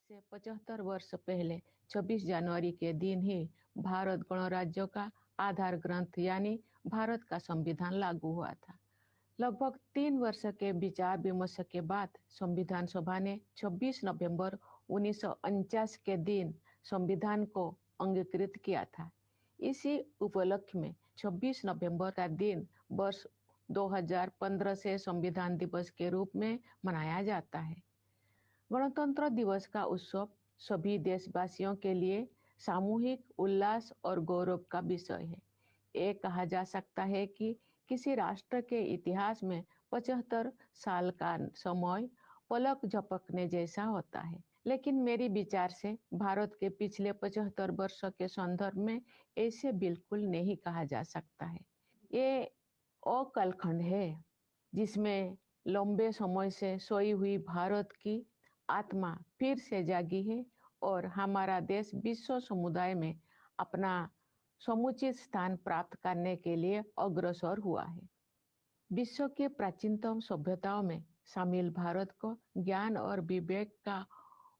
से 75 वर्ष पहले 26 जनवरी के दिन ही भारत गणराज्य का आधार ग्रंथ यानी भारत का संविधान लागू हुआ था। लगभग 3 वर्ष के विचार विमर्श के बाद संविधान सभा ने 26 नवंबर 1949 के दिन संविधान को अंगीकृत किया था। इसी उपलक्ष्य में 26 नवंबर का दिन वर्ष 2015 से संविधान दिवस के रूप में मनाया जाता है। गणतंत्र दिवस का उत्सव सभी देशवासियों के लिए सामूहिक उल्लास और गौरव का विषय है। ये कहा जा सकता है कि किसी राष्ट्र के इतिहास में 75 साल का समय पलक झपकने जैसा होता है, लेकिन मेरी विचार से भारत के पिछले 75 वर्ष के संदर्भ में ऐसे बिल्कुल नहीं कहा जा सकता है। ये अकालखंड है जिसमें लंबे समय से सोई हुई भारत की आत्मा फिर से जागी है और हमारा देश विश्व समुदाय में अपना समुचित स्थान प्राप्त करने के लिए अग्रसर हुआ है। विश्व के प्राचीनतम सभ्यताओं में शामिल भारत को ज्ञान और विवेक का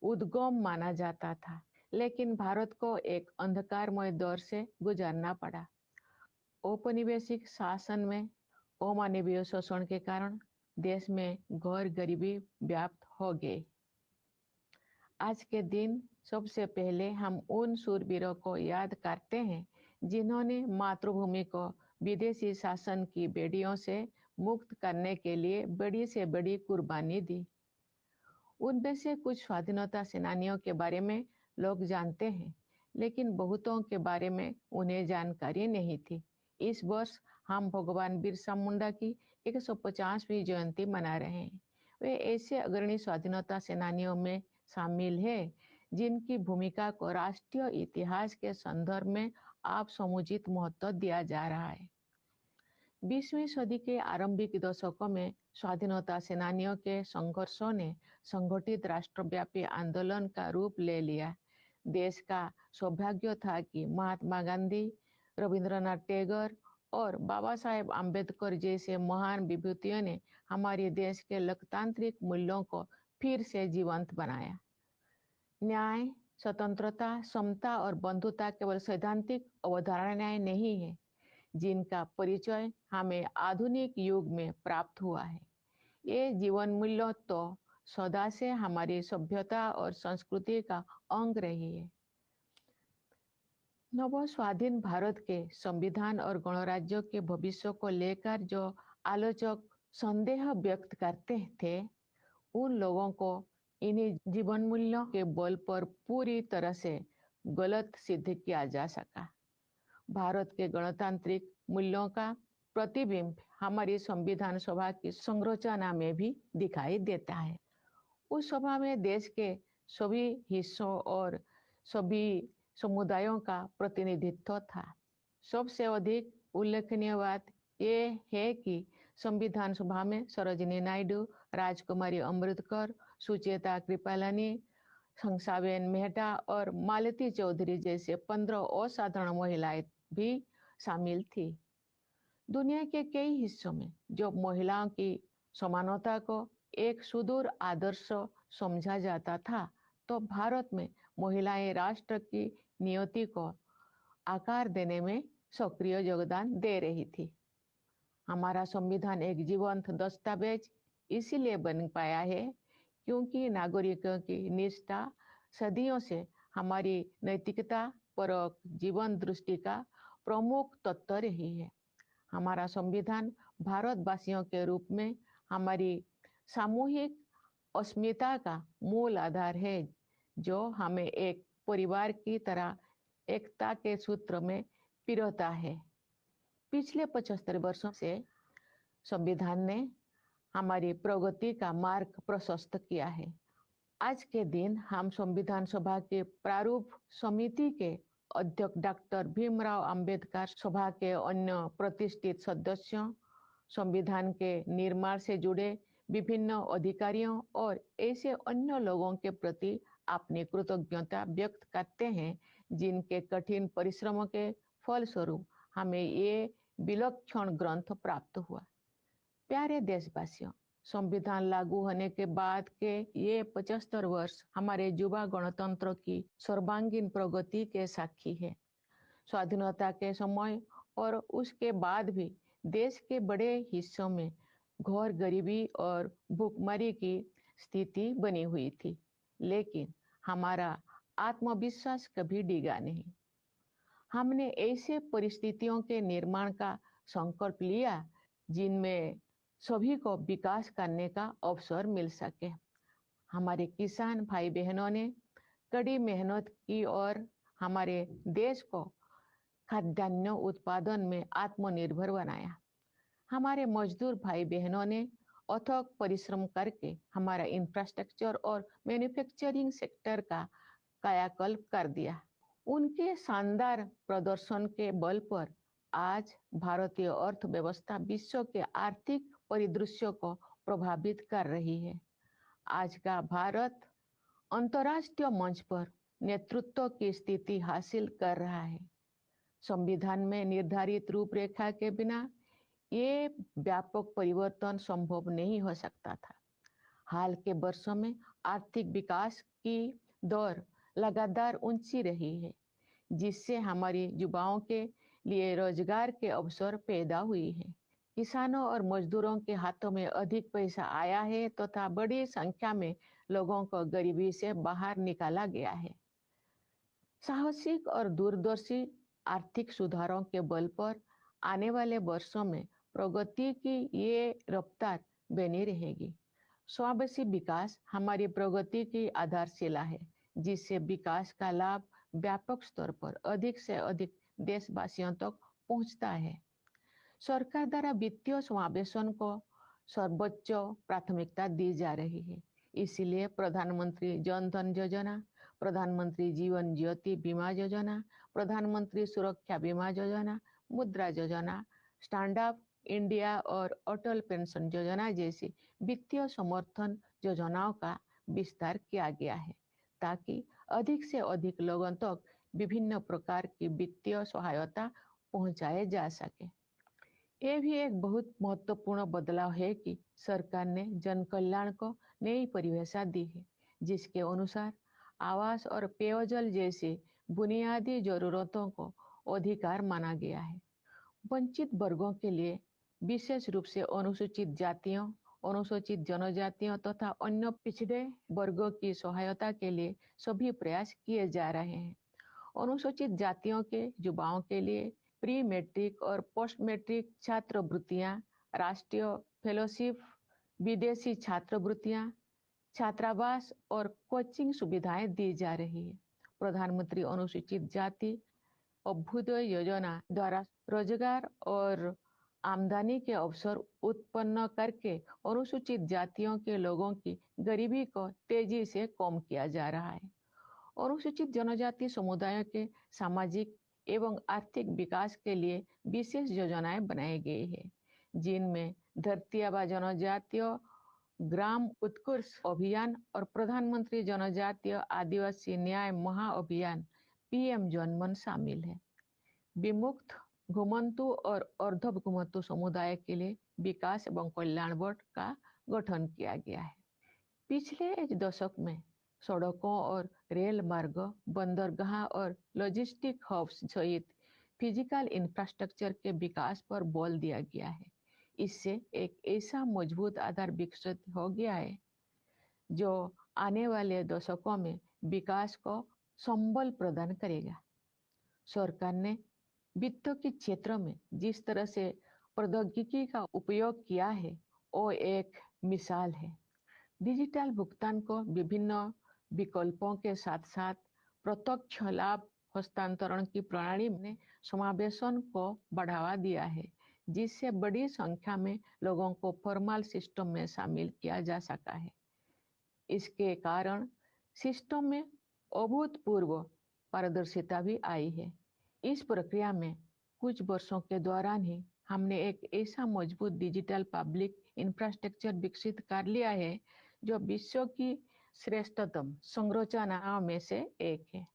उद्गम माना जाता था, लेकिन भारत को एक अंधकारमय दौर से गुजरना पड़ा। औपनिवेशिक शासन में अमानवीय शोषण के कारण देश में घोर गरीबी व्याप्त हो गई। आज के दिन सबसे पहले हम उन शूरवीरों को याद करते हैं जिन्होंने मातृभूमि को विदेशी शासन की बेड़ियों से मुक्त करने के लिए बड़ी से बड़ी कुर्बानी दी। उनमें से कुछ स्वाधीनता सेनानियों के बारे में लोग जानते हैं, लेकिन बहुतों के बारे में उन्हें जानकारी नहीं थी। इस वर्ष हम भगवान बिरसा मुंडा की 150वीं जयंती मना रहे हैं। वे ऐसे अग्रणी स्वाधीनता सेनानियों में शामिल है जिनकी भूमिका को राष्ट्रीय इतिहास के संदर्भ में आप समुचित महत्व दिया जा रहा है। 20वीं सदी के आरंभिक दशकों में स्वाधीनता सेनानियों के संघर्षों ने संगठित राष्ट्रव्यापी आंदोलन का रूप ले लिया। देश का सौभाग्य था कि महात्मा गांधी, रविंद्रनाथ टैगोर और बाबा साहेब आम्बेडकर जैसे महान विभूतियों ने हमारे देश के लोकतांत्रिक मूल्यों को फिर से जीवंत बनाया। न्याय, स्वतंत्रता, समता और बंधुता केवल सैद्धांतिक अवधारणाएं नहीं है जिनका परिचय हमें आधुनिक युग में प्राप्त हुआ है। ये जीवन मूल्य तो सदा से हमारी सभ्यता और संस्कृति का अंग रही है। नव स्वाधीन भारत के संविधान और गणराज्य के भविष्य को लेकर जो आलोचक संदेह व्यक्त करते थे, उन लोगों को इन्हीं जीवन मूल्यों के बल पर पूरी तरह से गलत सिद्ध किया जा सका। भारत के गणतांत्रिक मूल्यों का प्रतिबिंब हमारी संविधान सभा की संरचना में भी दिखाई देता है। उस सभा में देश के सभी हिस्सों और सभी समुदायों का प्रतिनिधित्व था। सबसे अधिक उल्लेखनीय बात ये है कि संविधान सभा में सरोजिनी नायडू, राजकुमारी अमृतकर, सुचेता कृपलानी, हंसाबेन मेहता और मालती चौधरी जैसे 15 असाधारण महिलाएं भी शामिल थी। दुनिया के कई हिस्सों में जो महिलाओं की समानता को एक सुदूर आदर्श समझा जाता था, तो भारत में महिलाएं राष्ट्र की नियति को आकार देने में सक्रिय योगदान दे रही थी। हमारा संविधान एक जीवंत दस्तावेज इसीलिए बन पाया है क्योंकि नागरिकों की निष्ठा सदियों से हमारी नैतिकता परक जीवन दृष्टि का प्रमुख तत्व रही है। हमारा संविधान भारतवासियों के रूप में हमारी सामूहिक अस्मिता का मूल आधार है, जो हमें एक परिवार की तरह एकता के सूत्र में पिरोता है। पिछले 75 वर्षों से संविधान ने हमारी प्रगति का मार्ग प्रशस्त किया है। आज के दिन हम संविधान सभा के प्रारूप समिति के अध्यक्ष डॉक्टर भीमराव अंबेडकर, सभा के अन्य प्रतिष्ठित सदस्यों, संविधान के निर्माण से जुड़े विभिन्न अधिकारियों और ऐसे अन्य लोगों के प्रति अपनी कृतज्ञता व्यक्त करते हैं जिनके कठिन परिश्रमों के फलस्वरूप हमें ये विलक्षण ग्रंथ प्राप्त हुआ। प्यारे देशवासियों, संविधान लागू होने के बाद के ये 75 वर्ष हमारे युवा गणतंत्र की सर्वांगीण प्रगति के साक्षी है। स्वाधीनता के समय और उसके बाद भी देश के बड़े हिस्सों में घोर गरीबी और भूखमरी की स्थिति बनी हुई थी, लेकिन हमारा आत्मविश्वास कभी डिगा नहीं। हमने ऐसे परिस्थितियों के निर्माण का संकल्प लिया जिनमें सभी को विकास करने का अवसर मिल सके। हमारे किसान भाई बहनों ने कड़ी मेहनत की और हमारे देश को खाद्यान्न उत्पादन में आत्मनिर्भर बनाया। हमारे मजदूर भाई बहनों ने अथक परिश्रम करके हमारा इंफ्रास्ट्रक्चर और मैन्युफैक्चरिंग सेक्टर का कायाकल्प कर दिया। उनके शानदार प्रदर्शन के बल पर आज भारतीय अर्थव्यवस्था विश्व के आर्थिक परिदृश्य को प्रभावित कर रही है। आज का भारत अंतर्राष्ट्रीय मंच पर नेतृत्व की स्थिति हासिल कर रहा है। संविधान में निर्धारित रूपरेखा के बिना ये व्यापक परिवर्तन संभव नहीं हो सकता था। हाल के वर्षों में आर्थिक विकास की दर लगातार ऊंची रही है, जिससे हमारे युवाओं के लिए रोजगार के अवसर पैदा हुई है। किसानों और मजदूरों के हाथों में अधिक पैसा आया है तथा बड़ी संख्या में लोगों को गरीबी से बाहर निकाला गया है। साहसिक और दूरदर्शी आर्थिक सुधारों के बल पर आने वाले वर्षों में प्रगति की ये रफ्तार बनी रहेगी। समावेशी विकास हमारी प्रगति की आधारशिला है, जिससे विकास का लाभ व्यापक स्तर पर अधिक से अधिक देशवासियों तक पहुंचता है। सरकार द्वारा वित्तीय समावेशन को सर्वोच्च प्राथमिकता दी जा रही है। इसीलिए प्रधानमंत्री जन धन योजना, प्रधानमंत्री जीवन ज्योति बीमा योजना, प्रधानमंत्री सुरक्षा बीमा योजना, मुद्रा योजना, स्टैंड अप इंडिया और अटल पेंशन योजना जैसी वित्तीय समर्थन योजनाओं का विस्तार किया गया है, ताकि अधिक से अधिक लोगों तक विभिन्न प्रकार की वित्तीय सहायता पहुंचाए जा सके। ये भी एक बहुत महत्वपूर्ण बदलाव है कि सरकार ने जन कल्याण को नई परिभाषा दी है, जिसके अनुसार आवास और पेयजल जैसी बुनियादी जरूरतों को अधिकार माना गया है। वंचित वर्गों के लिए, विशेष रूप से अनुसूचित जातियों, अनुसूचित जनजातियों तथा अन्य पिछड़े वर्गों की सहायता के लिए सभी प्रयास किए जा रहे हैं। अनुसूचित जातियों के युवाओं के लिए प्री मैट्रिक और पोस्ट मैट्रिक छात्रवृत्तियां, राष्ट्रीय फेलोशिप, विदेशी छात्रवृत्तियां, छात्रावास और कोचिंग सुविधाएं दी जा रही है। प्रधानमंत्री अनुसूचित जाति अभ्युदय योजना द्वारा रोजगार और आमदनी के अवसर उत्पन्न करके अनुसूचित जातियों के लोगों की गरीबी को तेजी से कम किया जा रहा है। अनुसूचित जनजाति समुदायों के सामाजिक एवं आर्थिक विकास के लिए विशेष योजनाएं बनाई गई है, जिनमें धरती आबा जनजातीय ग्राम उत्कर्ष अभियान और प्रधानमंत्री जनजातीय आदिवासी न्याय महाअभियान पीएम जनमन शामिल है। विमुक्त, घुमंतु और अर्ध घुमंतु समुदाय के लिए विकास एवं कल्याण बोर्ड का गठन किया गया है। पिछले एक दशक में सड़कों और रेल मार्ग, बंदरगाह और लॉजिस्टिक हब्स सहित फिजिकल इंफ्रास्ट्रक्चर के विकास पर बल दिया गया है। इससे एक ऐसा मजबूत आधार विकसित हो गया है जो आने वाले दशकों में विकास को संबल प्रदान करेगा। सरकार ने वित्त के क्षेत्र में जिस तरह से प्रौद्योगिकी का उपयोग किया है, वो एक मिसाल है। डिजिटल भुगतान को विभिन्न विकल्पों के साथ साथ प्रत्यक्ष लाभ हस्तांतरण की प्रणाली में समावेशन को बढ़ावा दिया है, जिससे बड़ी संख्या में लोगों को फॉर्मल सिस्टम में शामिल किया जा सका है। इसके कारण सिस्टम में अभूतपूर्व पारदर्शिता भी आई है। इस प्रक्रिया में कुछ वर्षों के दौरान ही हमने एक ऐसा मजबूत डिजिटल पब्लिक इंफ्रास्ट्रक्चर विकसित कर लिया है जो विश्व की श्रेष्ठतम संरचनाओं में से एक है।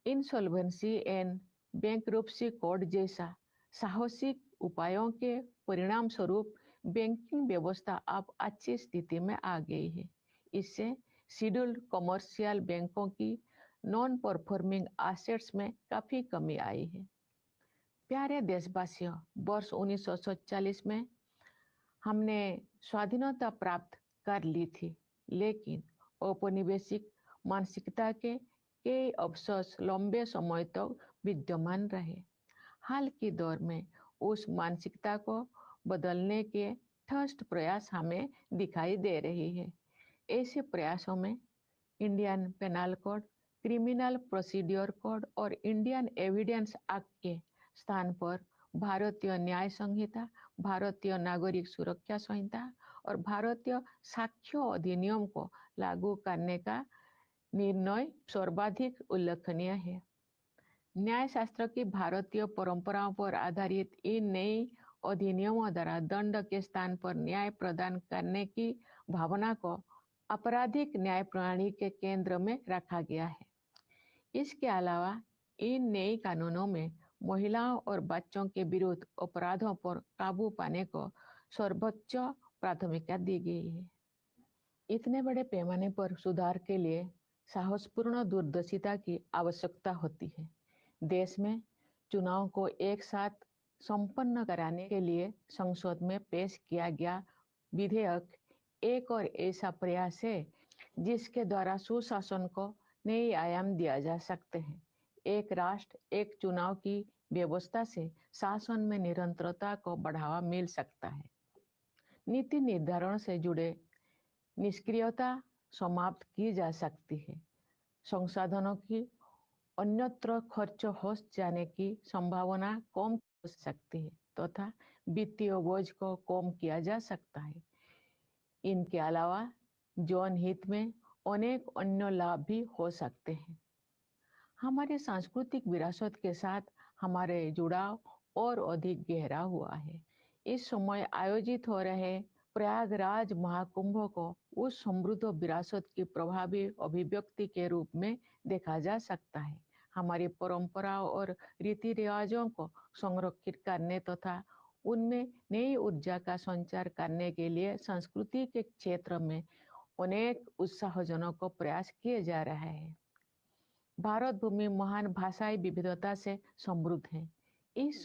इंसॉल्वेंसी एंड बैंकरप्सी कोड जैसा साहसिक उपायों के परिणाम स्वरूप बैंकिंग व्यवस्था अब अच्छी स्थिति में आ गई है। इससे शेड्यूल्ड कमर्शियल बैंकों की नॉन परफॉर्मिंग एसेट्स में काफी कमी आई है। प्यारे देशवासियों, वर्ष 1947 में हमने स्वाधीनता प्राप्त कर ली थी, लेकिन औपनिवेशिक मानसिकता के कई अवशेष लंबे समय तक विद्यमान रहे। हाल के दौर में उस मानसिकता को बदलने के ठोस प्रयास हमें दिखाई दे रही है। ऐसे प्रयासों में Indian penal code, criminal procedure code और इंडियन एविडेंस एक्ट के स्थान पर भारतीय न्याय संहिता, भारतीय नागरिक सुरक्षा संहिता और भारतीय साक्ष्य अधिनियम को लागू करने का निर्णय सर्वाधिक उल्लेखनीय है। न्यायशास्त्र की भारतीय परंपराओं पर आधारित इन नई अधिनियमों द्वारा दंड के स्थान पर न्याय प्रदान करने की भावना को आपराधिक न्याय प्रणाली के केंद्र में रखा गया है। इसके अलावा इन नए कानूनों में महिलाओं और बच्चों के विरुद्ध अपराधों पर काबू पाने को सर्वोच्च प्राथमिकता दी गई है। इतने बड़े पैमाने पर सुधार के लिए साहसपूर्ण दूरदर्शिता की आवश्यकता होती है। देश में चुनाव को एक साथ संपन्न कराने के लिए संसद में पेश किया गया विधेयक एक और ऐसा प्रयास है जिसके द्वारा सुशासन को नई आयाम दिया जा सकते हैं। एक राष्ट्र एक चुनाव की व्यवस्था से शासन में निरंतरता को बढ़ावा मिल सकता है। नीति निर्धारण से जुड़े निष्क्रियता समाप्त की जा सकती है। संसाधनों की अन्यत्र खर्च हो जाने की संभावना कम हो सकती है तथा वित्तीय बोझ को कम किया जा सकता है। इनके अलावा जन हित में अनेक अन्य लाभ भी हो सकते हैं। हमारे सांस्कृतिक विरासत के साथ हमारे जुड़ाव और अधिक गहरा हुआ है। इस समय आयोजित हो रहे प्रयागराज महाकुंभ को उस समृद्ध विरासत की प्रभावी अभिव्यक्ति के रूप में देखा जा सकता है। हमारी परंपराओं और रीति रिवाजों को संरक्षित करने तथा उनमें नई ऊर्जा का संचार करने के लिए संस्कृति के क्षेत्र में अनेक उत्साहजनक प्रयास किए जा रहे हैं। भारत भूमि महान भाषाई विविधता से समृद्ध है। इस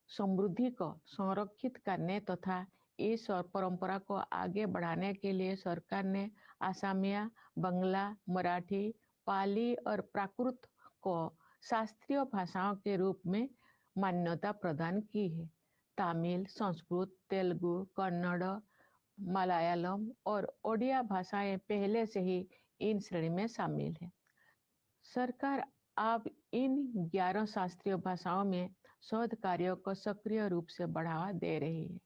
समृद्धि को संरक्षित करने तथा इस परंपरा को आगे बढ़ाने के लिए सरकार ने असमिया, बंगला, मराठी, पाली और प्राकृत को शास्त्रीय भाषाओं के रूप में मान्यता प्रदान की है। तमिल, संस्कृत, तेलुगु, कन्नड़, मलयालम और ओडिया भाषाएं पहले से ही इन श्रेणी में शामिल है। सरकार अब इन 11 शास्त्रीय भाषाओं में शोध कार्यों को सक्रिय रूप से बढ़ावा दे रही है।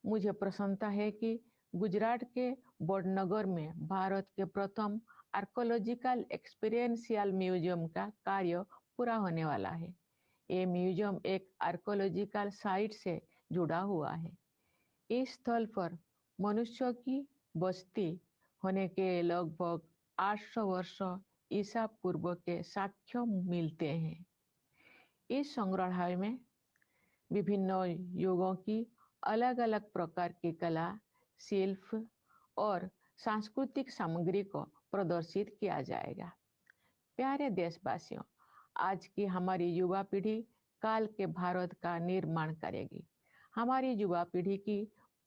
मुझे प्रसन्नता है कि गुजरात के वडनगर में भारत के प्रथम आर्कोलॉजिकल एक्सपीरियंशियल म्यूजियम का कार्य पूरा होने वाला है। ये म्यूजियम एक आर्कोलॉजिकल साइट से जुड़ा हुआ है। इस स्थल पर मनुष्यों की बस्ती होने के लगभग 800 वर्ष ईसा पूर्व के साक्ष्य मिलते हैं। इस संग्रहालय में विभिन्न युगों की अलग अलग प्रकार की कला, शिल्प और सांस्कृतिक सामग्री को प्रदर्शित किया जाएगा। प्यारे देशवासियों, आज की हमारी युवा पीढ़ी काल के भारत का निर्माण करेगी। हमारी युवा पीढ़ी की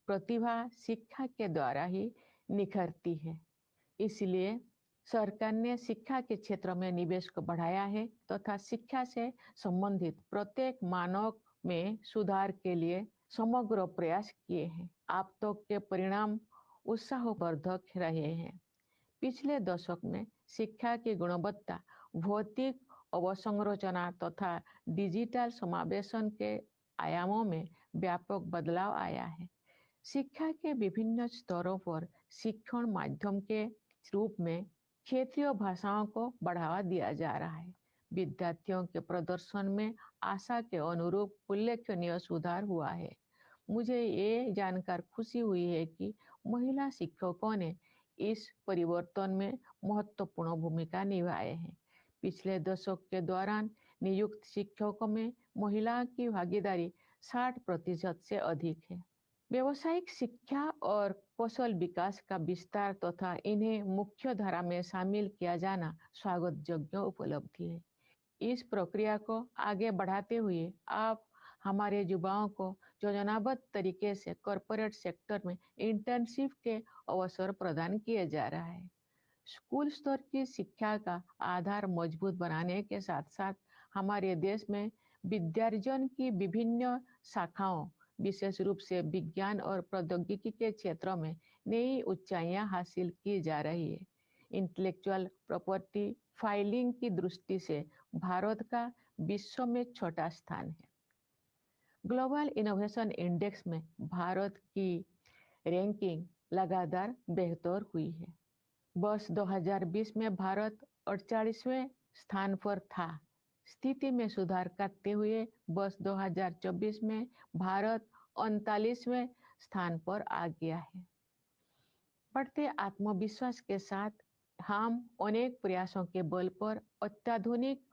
प्रतिभा शिक्षा के द्वारा ही निखरती है। इसलिए सरकार ने शिक्षा के क्षेत्र में निवेश को बढ़ाया है तथा शिक्षा से संबंधित प्रत्येक मानव में सुधार के लिए समग्र प्रयास किए हैं। अब तक के परिणाम उत्साहवर्धक रहे हैं। पिछले दशक में शिक्षा की गुणवत्ता, भौतिक अवसंरचना तथा डिजिटल समावेशन के आयामों में व्यापक बदलाव आया है। शिक्षा के विभिन्न स्तरों पर शिक्षण माध्यम के रूप में क्षेत्रीय भाषाओं को बढ़ावा दिया जा रहा है। विद्यार्थियों के प्रदर्शन में आशा के अनुरूप उल्लेखनीय सुधार हुआ है। मुझे ये जानकर खुशी हुई है कि महिला शिक्षकों ने इस परिवर्तन में महत्वपूर्ण भूमिका निभाए हैं। पिछले दशक के दौरान नियुक्त शिक्षकों में महिलाओं की भागीदारी 60% से अधिक है। व्यावसायिक शिक्षा और कौशल विकास का विस्तार तथा इन्हें मुख्य धारा में शामिल किया जाना स्वागत योग्य उपलब्धि है। इस प्रक्रिया को आगे बढ़ाते हुए आप हमारे युवाओं को योजनाबद्ध तरीके से कॉरपोरेट सेक्टर में इंटर्नशिप के अवसर प्रदान किए जा रहा है। स्कूल स्तर की शिक्षा का आधार मजबूत बनाने के साथ साथ हमारे देश में विद्यार्जन की विभिन्न शाखाओं, विशेष रूप से विज्ञान और प्रौद्योगिकी के क्षेत्रों में नई ऊंचाइयां हासिल की जा रही है। इंटेलेक्चुअल प्रॉपर्टी फाइलिंग की दृष्टि से भारत का विश्व में छोटा स्थान है। ग्लोबल इनोवेशन इंडेक्स में भारत की रैंकिंग लगातार बेहतर हुई है। वर्ष 2020 में भारत 48वें स्थान पर था। स्थिति में सुधार करते हुए वर्ष 2024 में भारत 39वें स्थान पर आ गया है। बढ़ते आत्मविश्वास के साथ हम अनेक प्रयासों के बल पर अत्याधुनिक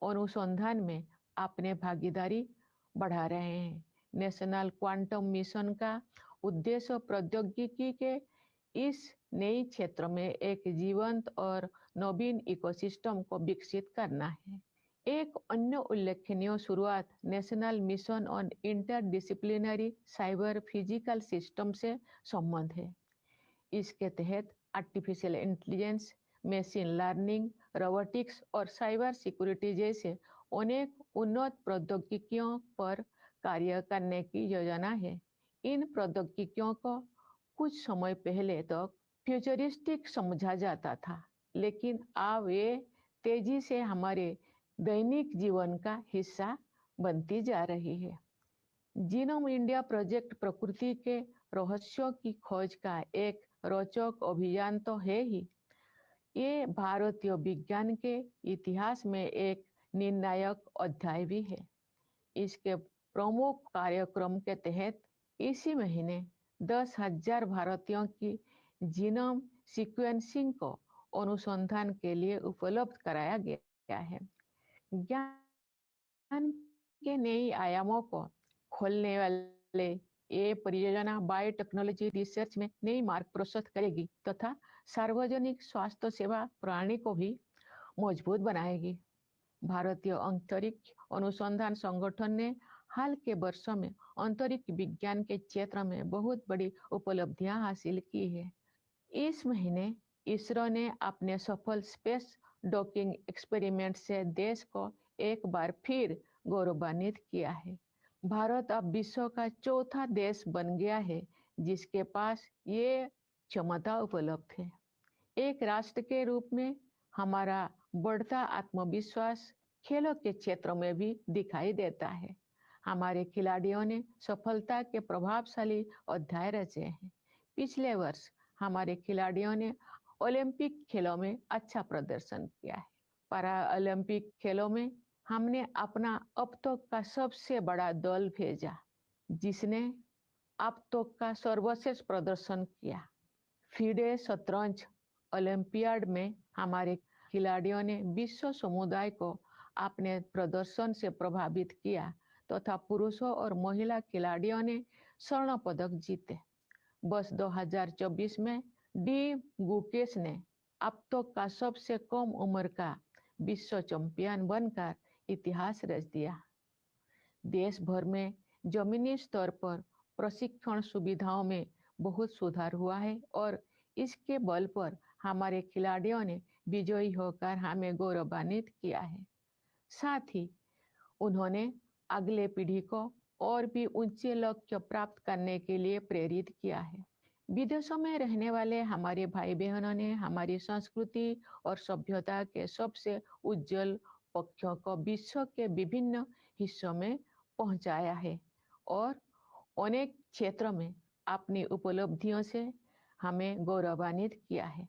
अनुसंधान में अपने भागीदारी बढ़ा रहे हैं। नेशनल क्वांटम मिशन का उद्देश्य प्रौद्योगिकी के इस नए क्षेत्र में एक जीवंत और नवीन इकोसिस्टम को विकसित करना है। एक अन्य उल्लेखनीय शुरुआत national mission on interdisciplinary cyber physical system से संबंध है। इसके तहत artificial intelligence, machine learning, robotics और साइबर सिक्योरिटी जैसे अनेक उन्नत प्रौद्योगिकियों पर कार्य करने की योजना है। इन प्रौद्योगिकियों को कुछ समय पहले तक फ्यूचरिस्टिक समझा जाता था, लेकिन अब ये तेजी से हमारे दैनिक जीवन का हिस्सा बनती जा रही है। जीनोम इंडिया प्रोजेक्ट प्रकृति के रहस्यों की खोज का एक रोचक अभियान तो है ही, ये भारतीय विज्ञान के इतिहास में एक निर्णायक अध्याय भी है। इसके प्रमुख कार्यक्रम के तहत इसी महीने 10,000 भारतीयों की जीनोम सीक्वेंसिंग को अनुसंधान के लिए उपलब्ध कराया गया है। ज्ञान के नए आयामों को खोलने वाले ये परियोजना बायोटेक्नोलॉजी रिसर्च में नई मार्ग प्रशस्त करेगी तथा सार्वजनिक स्वास्थ्य सेवा प्रणाली को भी मजबूत बनाएगी। भारतीय अंतरिक्ष अनुसंधान संगठन ने हाल के वर्षों में अंतरिक्ष विज्ञान के क्षेत्र में बहुत बड़ी उपलब्धियां हासिल की है। इस महीने इसरो ने अपने सफल स्पेस डॉकिंग एक्सपेरिमेंट से देश को एक बार फिर गौरवान्वित किया है। भारत अब विश्व का चौथा देश बन गया है जिसके पास ये क्षमता उपलब्ध है। एक राष्ट्र के रूप में हमारा बढ़ता आत्मविश्वास खेलों के क्षेत्र में भी दिखाई देता है। हमारे खिलाड़ियों ने सफलता के प्रभावशाली अध्याय रचे हैं। पिछले वर्ष हमारे खिलाड़ियों ने ओलंपिक खेलों में अच्छा प्रदर्शन किया है। पैरा ओलंपिक खेलों में हमने अपना अब तक का सबसे बड़ा दल भेजा, जिसने अब तक का सर्वश्रेष्ठ प्रदर्शन किया। फीडे शतरंज ओलंपियाड में हमारे खिलाड़ियों ने विश्व समुदाय को अपने प्रदर्शन से प्रभावित किया तथा पुरुषों और महिला खिलाड़ियों ने स्वर्ण पदक जीते। वर्ष 2024 में डी गुकेश ने अब तक का सबसे कम उम्र का विश्व चैंपियन बनकर इतिहास रच दिया। देश भर में जमीनी स्तर पर प्रशिक्षण सुविधाओं में बहुत सुधार हुआ है और इसके बल पर हमारे खिलाड़ियों ने विजयी होकर हमें गौरवान्वित किया है। साथ ही उन्होंने अगले पीढ़ी को और भी ऊंचे लक्ष्य प्राप्त करने के लिए प्रेरित किया है। विदेशों में रहने वाले हमारे भाई बहनों ने हमारी संस्कृति और सभ्यता के सबसे उज्जवल पक्षों को विश्व के विभिन्न हिस्सों में पहुंचाया है और अनेक क्षेत्रों में अपनी उपलब्धियों से हमें गौरवान्वित किया है।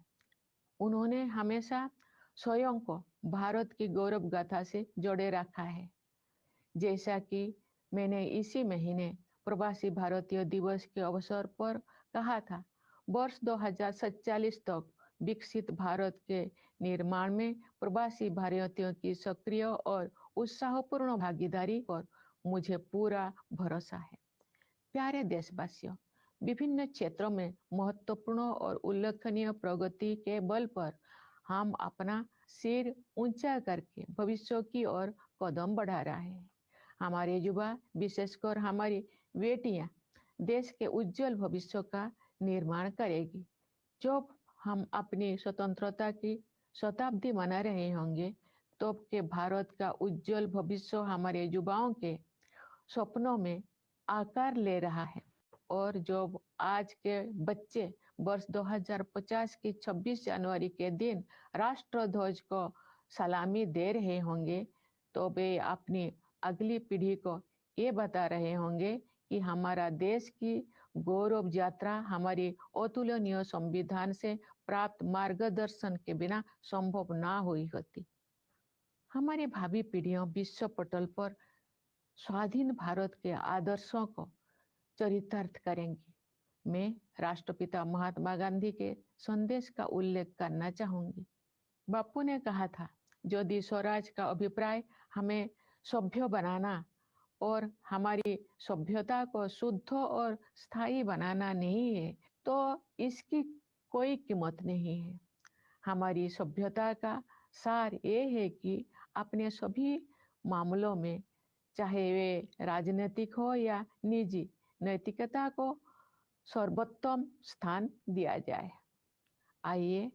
उन्होंने हमेशा स्वयं को भारत की गौरव गाथा से जोड़े रखा है। जैसा कि मैंने इसी महीने प्रवासी भारतीय दिवस के अवसर पर कहा था, वर्ष 2047 तक विकसित भारत के निर्माण में प्रवासी भारतीयों की सक्रिय और उत्साहपूर्ण भागीदारी पर मुझे पूरा भरोसा है। प्यारे देशवासियों, विभिन्न क्षेत्रों में महत्वपूर्ण और उल्लेखनीय प्रगति के बल पर हम अपना सिर ऊंचा करके भविष्य की ओर कदम बढ़ा रहे हैं। हमारे युवा, विशेषकर हमारी बेटियां, देश के उज्जवल भविष्य का निर्माण करेगी। जब हम अपनी स्वतंत्रता की शताब्दी मना रहे होंगे, तब के भारत का उज्जवल भविष्य हमारे युवाओं के सपनों में आकार ले रहा है। और जब आज के बच्चे वर्ष 2050 की 26 जनवरी के दिन राष्ट्रध्वज को सलामी दे रहे होंगे, तो वे अपनी अगली पीढ़ी को ये बता रहे होंगे कि हमारा देश की गौरव यात्रा हमारी अतुलनीय संविधान से प्राप्त मार्गदर्शन के बिना संभव ना हुई होती। हमारी भावी पीढ़ियां विश्व पटल पर स्वाधीन भारत के आदर्शों को चरितार्थ करेंगी। मैं राष्ट्रपिता महात्मा गांधी के संदेश का उल्लेख करना चाहूंगी। बापू ने कहा था, यदि स्वराज का अभिप्राय हमें सभ्य बनाना और हमारी सभ्यता को शुद्ध और स्थायी बनाना नहीं है, तो इसकी कोई कीमत नहीं है। हमारी सभ्यता का सार ये है कि अपने सभी मामलों में, चाहे वे राजनीतिक हो या निजी, नैतिकता को सर्वोत्तम स्थान दिया जाए। आइए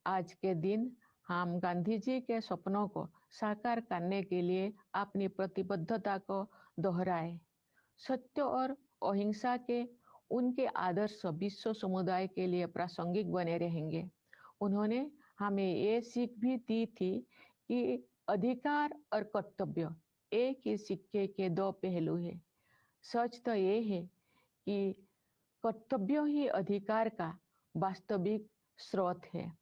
आज के दिन हम गांधी जी के सपनों को साकार करने के लिए अपनी प्रतिबद्धता को दोहराएं। सत्य और अहिंसा के उनके आदर्श विश्व समुदाय के लिए प्रासंगिक बने रहेंगे। उन्होंने हमें ये सीख भी दी थी कि अधिकार और कर्तव्य एक ही सिक्के के दो पहलू हैं। सच तो ये है कि कर्तव्य ही अधिकार का वास्तविक स्रोत है।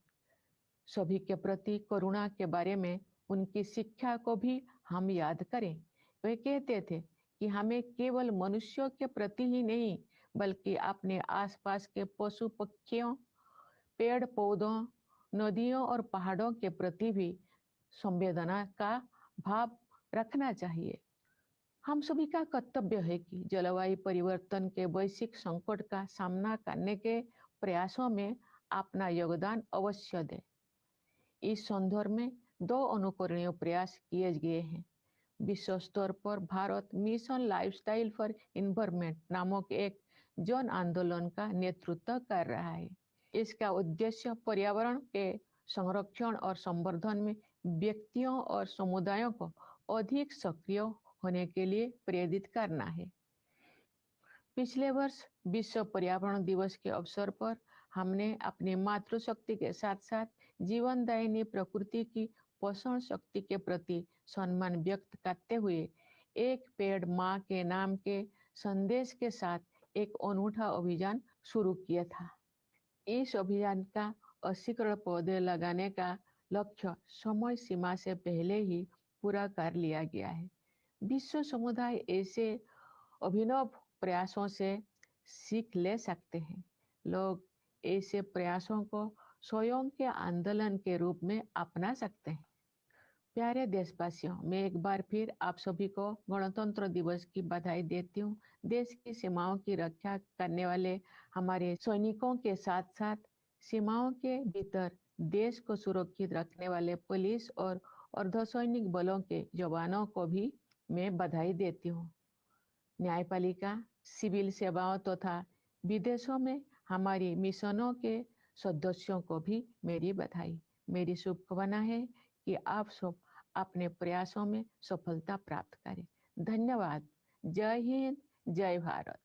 सभी के प्रति करुणा के बारे में उनकी शिक्षा को भी हम याद करें। वे कहते थे कि हमें केवल मनुष्यों के प्रति ही नहीं, बल्कि अपने आसपास के पशु पक्षियों, पेड़ पौधों, नदियों और पहाड़ों के प्रति भी संवेदना का भाव रखना चाहिए। हम सभी का कर्तव्य है कि जलवायु परिवर्तन के वैश्विक संकट का सामना करने के प्रयासों में अपना योगदान अवश्य दें। इस संदर्भ में दो अनुकरणीय प्रयास किए गए हैं। विश्व स्तर पर Bharat mission lifestyle for environment नामक एक जन आंदोलन का नेतृत्व कर रहा है। इसका उद्देश्य पर्यावरण के संरक्षण और संवर्धन में व्यक्तियों और समुदायों को अधिक सक्रिय होने के लिए प्रेरित करना है। पिछले वर्ष विश्व पर्यावरण दिवस के अवसर पर हमने अपनी मातृशक्ति के साथ साथ जीवनदायिनी प्रकृति की पोषण शक्ति के प्रति सम्मान व्यक्त करते हुए एक पेड़ माँ के नाम के संदेश के साथ एक अनूठा अभियान शुरू किया था। इस अभियान का 80 करोड़ पौधे लगाने का लक्ष्य समय सीमा से पहले ही पूरा कर लिया गया है। विश्व समुदाय ऐसे अभिनव प्रयासों से सीख ले सकते हैं। लोग ऐसे प्रयासों को स्वयं के आंदोलन के रूप में अपना सकते हैं। प्यारे देशवासियों, मैं एक बार फिर आप सभी को गणतंत्र दिवस की बधाई देती हूँ। देश की सीमाओं की रक्षा करने वाले हमारे सैनिकों के साथ साथ सीमाओं के भीतर देश को सुरक्षित रखने वाले पुलिस और अर्धसैनिक बलों के जवानों को भी मैं बधाई देती हूँ। न्यायपालिका, सिविल सेवाओं तथा विदेशों में हमारी मिशनों के सदस्यों को भी मेरी बधाई। मेरी शुभकामना है कि आप सब अपने प्रयासों में सफलता प्राप्त करें। धन्यवाद। जय हिंद, जय भारत।